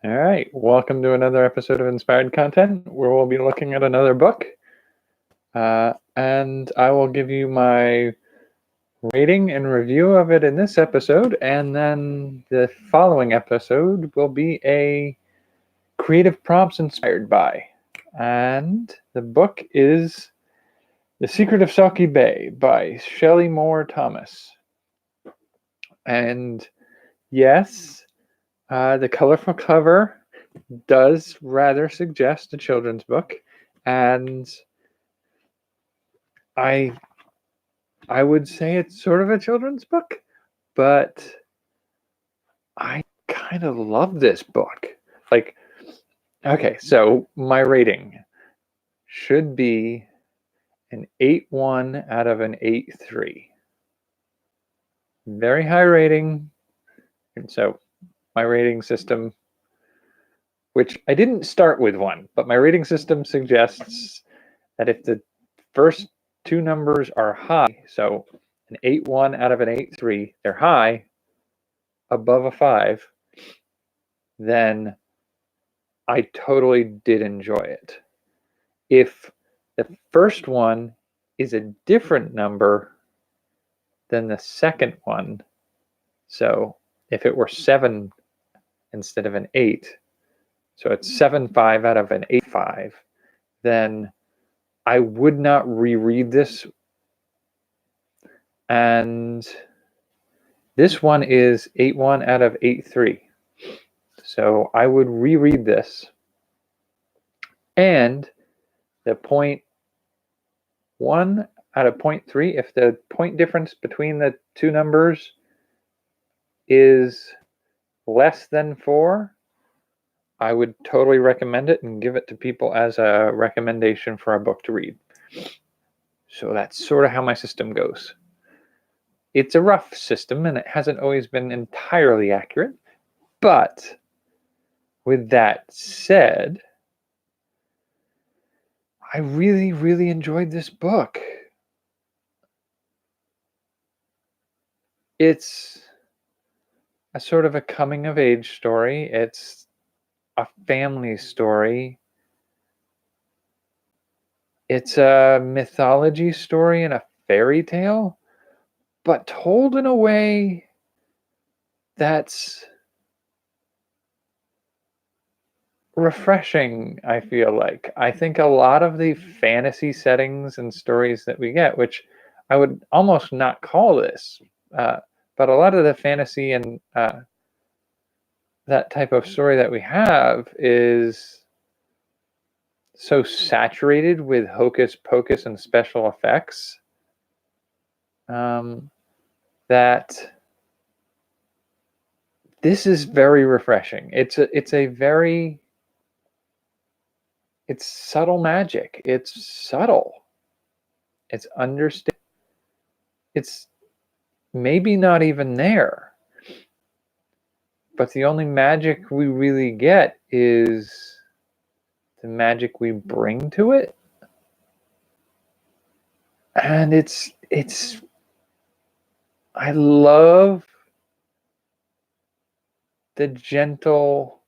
All right, welcome to another episode of Inspired Content, where we'll be looking at another book. And I will give you my rating and review of it in this episode, and then the following episode will be a creative prompts inspired by. And the book is The Secret of Selkie Bay by Shelley Moore Thomas. And yes, the colorful cover does rather suggest a children's book, and I would say it's sort of a children's book, but I kind of love this book. Like, okay, so my rating should be an 8.1 out of an 8.3. Very high rating, and so my rating system, which I didn't start with one, but my rating system suggests that if the first two numbers are high, so an 8.1 out of an 8.3, they're high, above a 5, then I totally did enjoy it. If the first one is a different number than the second one, so if it were 7 instead of an 8, so it's 7.5 out of an 8.5, then I would not reread this. And this one is 8.1 out of 8.3. So I would reread this. And the 0.1 out of 0.3, if the point difference between the two numbers is less than 4, I would totally recommend it and give it to people as a recommendation for a book to read. So that's sort of how my system goes. It's a rough system, and it hasn't always been entirely accurate. But with that said, I really, really enjoyed this book. It's a sort of a coming-of-age story. It's a family story. It's a mythology story and a fairy tale, but told in a way that's refreshing, I feel like. I think a lot of the fantasy settings and stories that we get, which I would almost not call this, but a lot of the fantasy and that type of story that we have is so saturated with hocus pocus and special effects that this is very refreshing. It's subtle magic. It's subtle. It's understand. It's maybe not even there. But the only magic we really get is the magic we bring to it. And I love the gentle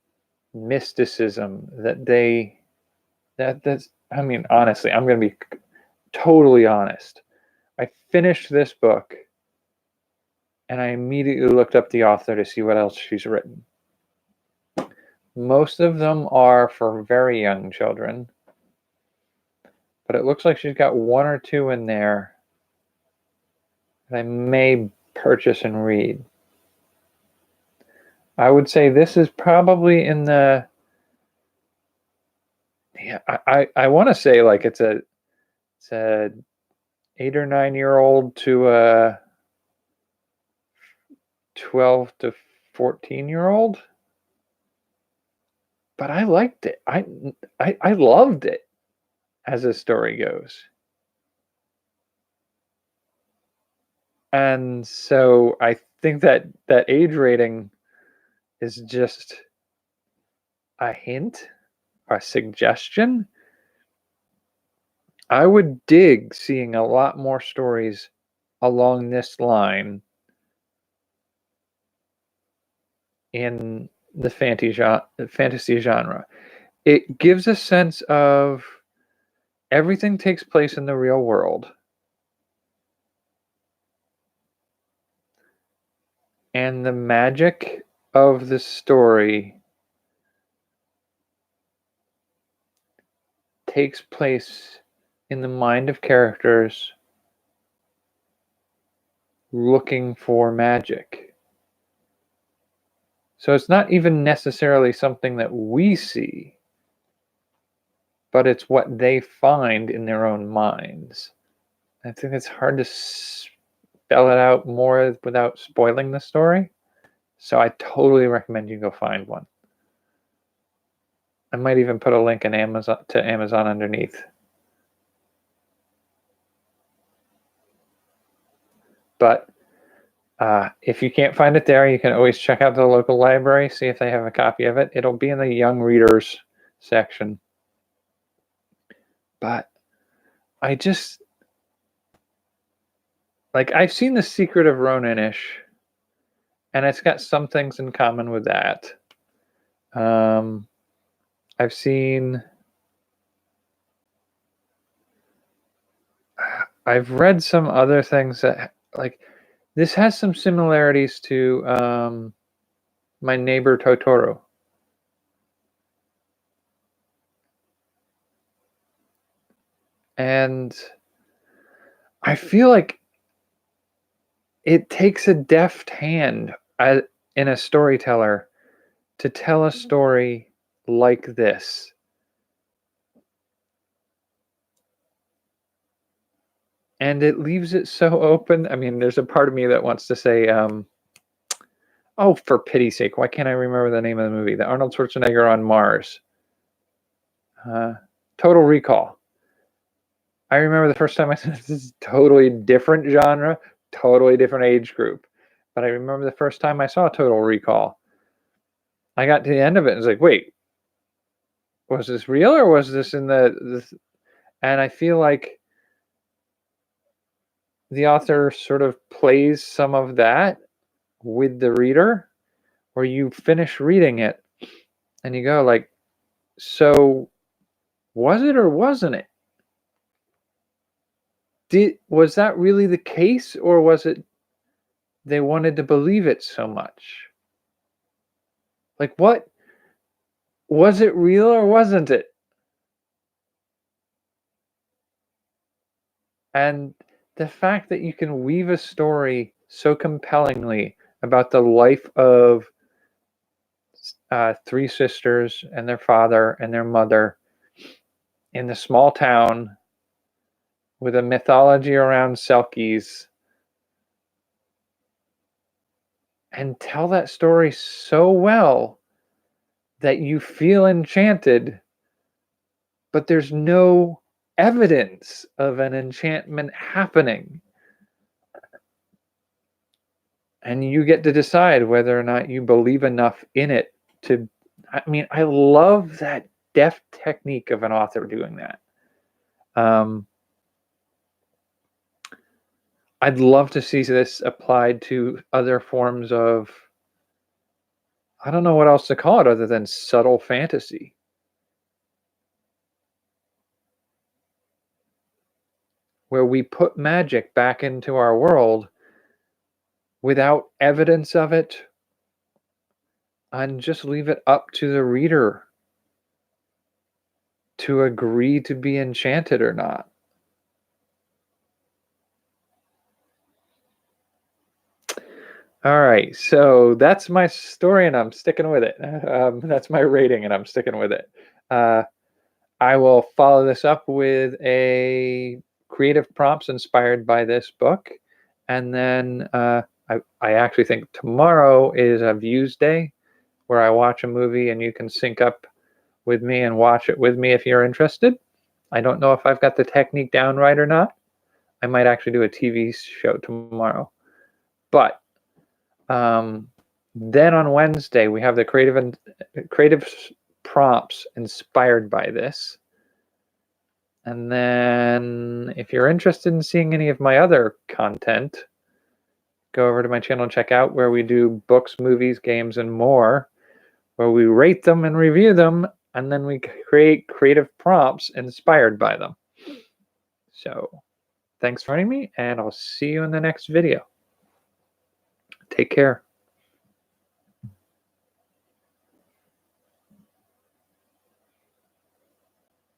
mysticism that's, I mean, honestly, I'm going to be totally honest. I finished this book and I immediately looked up the author to see what else she's written. Most of them are for very young children, but it looks like she's got one or two in there that I may purchase and read. I would say this is probably in the, yeah, I want to say like it's a 8 or 9-year-old to a 12 to 14-year-old. But I liked it. I loved it as the story goes. And so I think that age rating is just a hint, a suggestion. I would dig seeing a lot more stories along this line in the fantasy genre. It gives a sense of everything takes place in the real world. And the magic of the story takes place in the mind of characters looking for magic. So it's not even necessarily something that we see, but it's what they find in their own minds. I think it's hard to spell it out more without spoiling the story. So I totally recommend you go find one. I might even put a link in Amazon underneath. But if you can't find it there, you can always check out the local library, see if they have a copy of it. It'll be in the young readers section. But I just, like, I've seen The Secret of Ronin-ish, and it's got some things in common with that. I've read some other things that, like, this has some similarities to My Neighbor Totoro. And I feel like it takes a deft hand in a storyteller to tell a story like this. And it leaves it so open. I mean, there's a part of me that wants to say, oh, for pity's sake, why can't I remember the name of the movie? The Arnold Schwarzenegger on Mars. Total Recall. I remember the first time I said, this is totally different genre, totally different age group. But I remember the first time I saw Total Recall. I got to the end of it and was like, wait, was this real or was this in the and I feel like the author sort of plays some of that with the reader, where you finish reading it and you go like, so was it or wasn't it? Was that really the case, or was it they wanted to believe it so much? Like, what was it, real or wasn't it? And the fact that you can weave a story so compellingly about the life of three sisters and their father and their mother in the small town with a mythology around Selkies, and tell that story so well that you feel enchanted, but there's no evidence of an enchantment happening. And you get to decide whether or not you believe enough in it to, I mean, I love that deft technique of an author doing that. I'd love to see this applied to other forms of, I don't know what else to call it other than subtle fantasy. Where we put magic back into our world without evidence of it and just leave it up to the reader to agree to be enchanted or not. All right, so that's my story and I'm sticking with it. That's my rating and I'm sticking with it. I will follow this up with a creative prompts inspired by this book. And then I actually think tomorrow is a Views Day where I watch a movie and you can sync up with me and watch it with me if you're interested. I don't know if I've got the technique down right or not. I might actually do a TV show tomorrow. But then on Wednesday, we have the creative prompts inspired by this. And then if you're interested in seeing any of my other content, go over to my channel and check out where we do books, movies, games, and more. where we rate them and review them, and then we create creative prompts inspired by them. So thanks for joining me, and I'll see you in the next video. Take care.